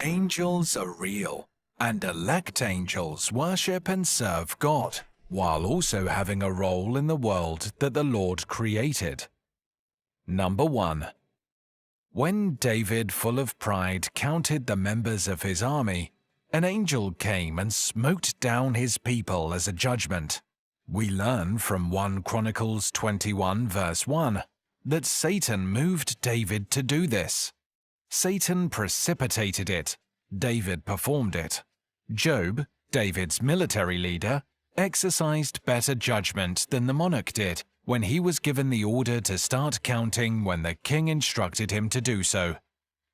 Angels are real, and elect angels worship and serve God, while also having a role in the world that the Lord created. Number 1. When David, full of pride, counted the members of his army, an angel came and smote down his people as a judgment. We learn from 1 Chronicles 21 verse 1 that Satan moved David to do this. Satan precipitated it. David performed it. Job, David's military leader, exercised better judgment than the monarch did when he was given the order to start counting when the king instructed him to do so.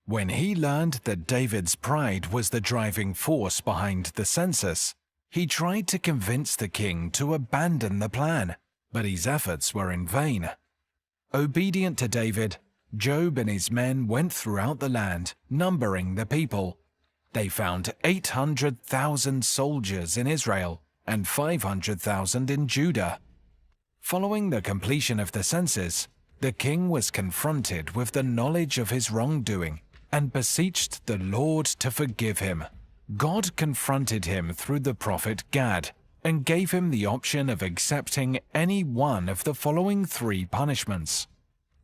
When he learned that David's pride was the driving force behind the census, he tried to convince the king to abandon the plan, but his efforts were in vain. Obedient to David, Job and his men went throughout the land, numbering the people. They found 800,000 soldiers in Israel and 500,000 in Judah. Following the completion of the census, the king was confronted with the knowledge of his wrongdoing and beseeched the Lord to forgive him. God confronted him through the prophet Gad and gave him the option of accepting any one of the following 3 punishments.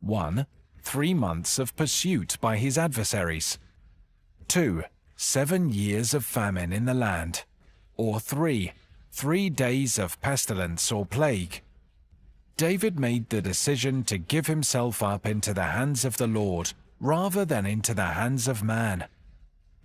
1. 3 months of pursuit by his adversaries. 2. 7 years of famine in the land. Or 3. 3 days of pestilence or plague. David made the decision to give himself up into the hands of the Lord rather than into the hands of man.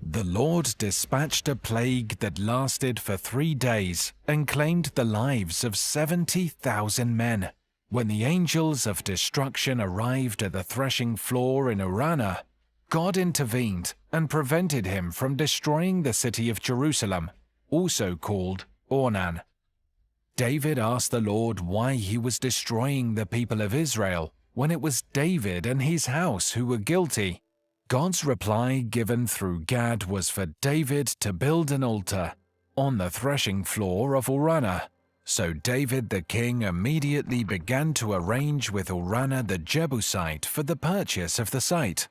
The Lord dispatched a plague that lasted for 3 days and claimed the lives of 70,000 men. When the angels of destruction arrived at the threshing floor in Urana, God intervened and prevented him from destroying the city of Jerusalem, also called Ornan. David asked the Lord why he was destroying the people of Israel when it was David and his house who were guilty. God's reply given through Gad was for David to build an altar on the threshing floor of Urana. So David the king immediately began to arrange with Urana the Jebusite for the purchase of the site.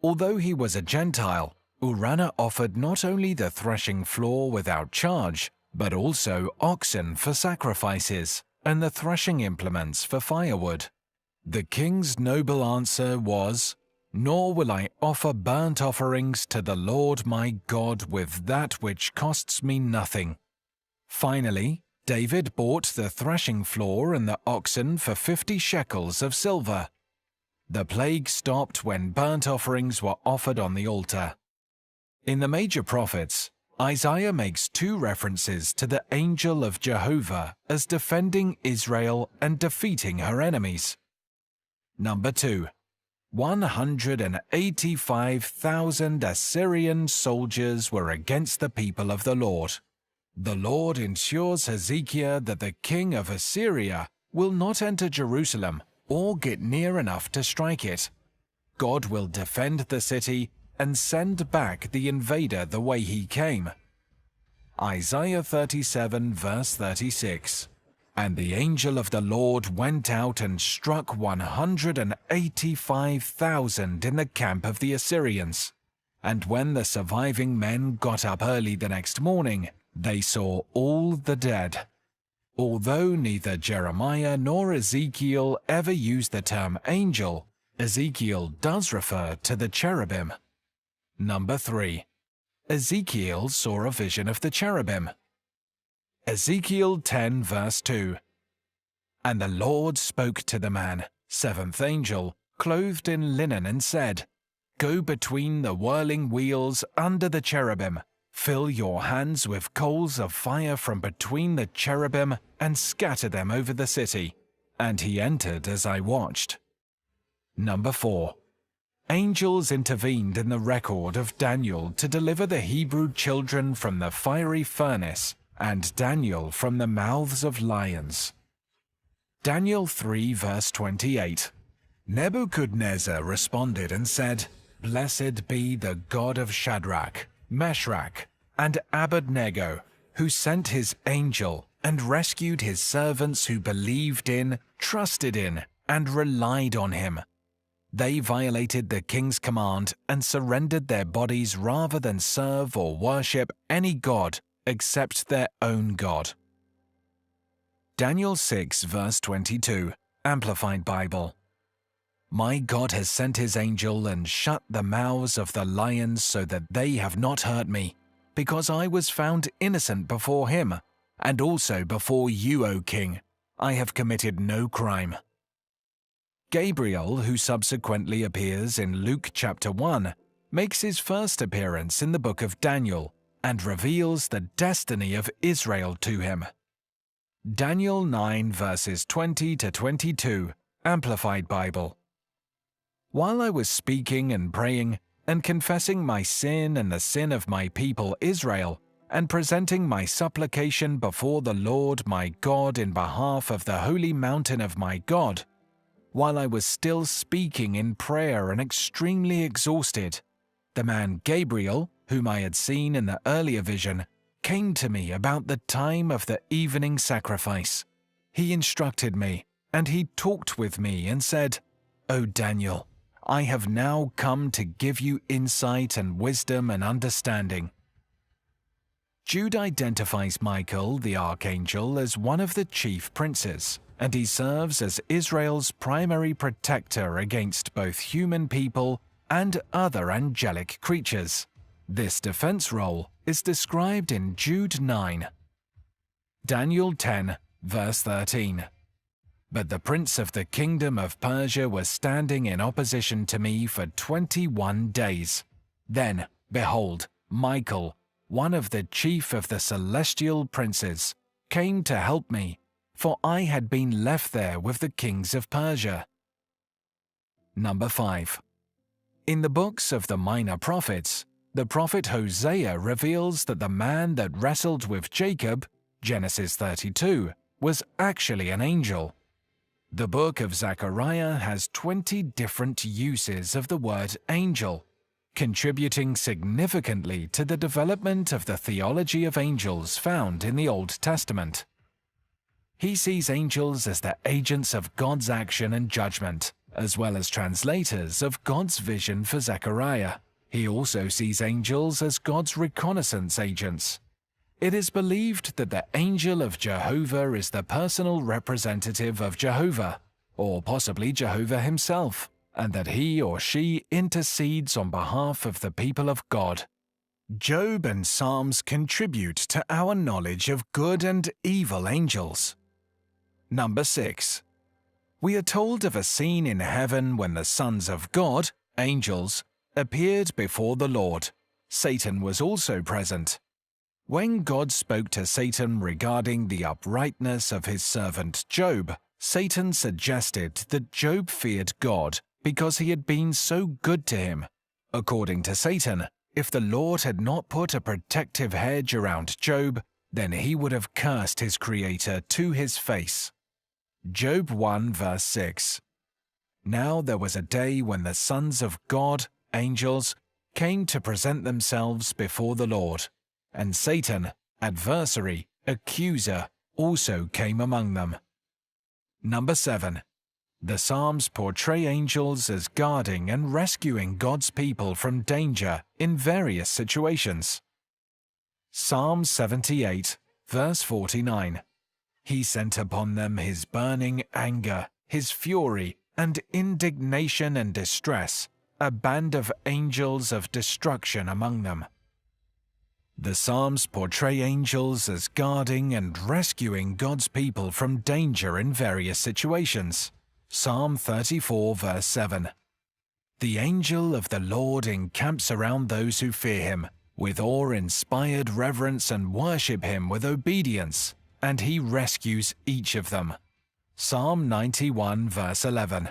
Although he was a Gentile, Urana offered not only the threshing floor without charge, but also oxen for sacrifices and the threshing implements for firewood. The king's noble answer was, "Nor will I offer burnt offerings to the Lord my God with that which costs me nothing." Finally, David bought the threshing floor and the oxen for 50 shekels of silver. The plague stopped when burnt offerings were offered on the altar. In the major prophets, Isaiah makes 2 references to the angel of Jehovah as defending Israel and defeating her enemies. Number 2. 185,000 Assyrian soldiers were against the people of the Lord. The Lord ensures Ezekiel that the king of Assyria will not enter Jerusalem or get near enough to strike it. God will defend the city and send back the invader the way he came. Isaiah 37 verse 36. And the angel of the Lord went out and struck 185,000 in the camp of the Assyrians. And when the surviving men got up early the next morning, they saw all the dead. Although neither Jeremiah nor Ezekiel ever used the term angel, Ezekiel does refer to the cherubim. Number 3. Ezekiel saw a vision of the cherubim. Ezekiel 10 verse 2. And the Lord spoke to the man, 7th angel, clothed in linen, and said, "Go between the whirling wheels under the cherubim, fill your hands with coals of fire from between the cherubim, and scatter them over the city." And he entered as I watched. Number 4. Angels intervened in the record of Daniel to deliver the Hebrew children from the fiery furnace and Daniel from the mouths of lions. Daniel 3 verse 28. Nebuchadnezzar responded and said, "Blessed be the God of Shadrach, Meshach, and Abednego, who sent his angel and rescued his servants who believed in, trusted in, and relied on him." They violated the king's command and surrendered their bodies rather than serve or worship any god except their own God. Daniel 6 verse 22, Amplified Bible. My God has sent his angel and shut the mouths of the lions so that they have not hurt me, because I was found innocent before him, and also before you, O king. I have committed no crime. Gabriel, who subsequently appears in Luke chapter 1, makes his first appearance in the book of Daniel and reveals the destiny of Israel to him. Daniel 9 verses 20 to 22, Amplified Bible. While I was speaking and praying and confessing my sin and the sin of my people Israel, and presenting my supplication before the Lord my God in behalf of the holy mountain of my God, while I was still speaking in prayer and extremely exhausted, the man Gabriel, whom I had seen in the earlier vision, came to me about the time of the evening sacrifice. He instructed me, and he talked with me and said, O Daniel, I have now come to give you insight and wisdom and understanding. Jude identifies Michael, the archangel, as one of the chief princes, and he serves as Israel's primary protector against both human people and other angelic creatures. This defense role is described in Jude 9. Daniel 10, verse 13. But the prince of the kingdom of Persia was standing in opposition to me for 21 days. Then, behold, Michael, one of the chief of the celestial princes, came to help me, for I had been left there with the kings of Persia. Number 5. In the books of the minor prophets, the prophet Hosea reveals that the man that wrestled with Jacob, Genesis 32, was actually an angel. The book of Zechariah has 20 different uses of the word angel, contributing significantly to the development of the theology of angels found in the Old Testament. He sees angels as the agents of God's action and judgment, as well as translators of God's vision for Zechariah. He also sees angels as God's reconnaissance agents. It is believed that the angel of Jehovah is the personal representative of Jehovah, or possibly Jehovah himself, and that he or she intercedes on behalf of the people of God. Job and Psalms contribute to our knowledge of good and evil angels. Number 6. We are told of a scene in heaven when the sons of God, angels, appeared before the Lord. Satan was also present. When God spoke to Satan regarding the uprightness of his servant Job, Satan suggested that Job feared God because he had been so good to him. According to Satan, if the Lord had not put a protective hedge around Job, then he would have cursed his Creator to his face. Job 1 verse 6. Now there was a day when the sons of God, angels, came to present themselves before the Lord, and Satan, adversary, accuser, also came among them. Number 7. The Psalms portray angels as guarding and rescuing God's people from danger in various situations. Psalm 78, verse 49. He sent upon them his burning anger, his fury, and indignation and distress, a band of angels of destruction among them. The Psalms portray angels as guarding and rescuing God's people from danger in various situations. Psalm 34 verse 7. The angel of the Lord encamps around those who fear him, with awe-inspired reverence and worship him with obedience, and he rescues each of them. Psalm 91 verse 11.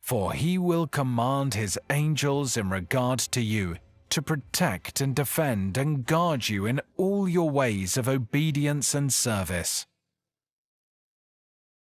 For he will command his angels in regard to you, to protect and defend and guard you in all your ways of obedience and service.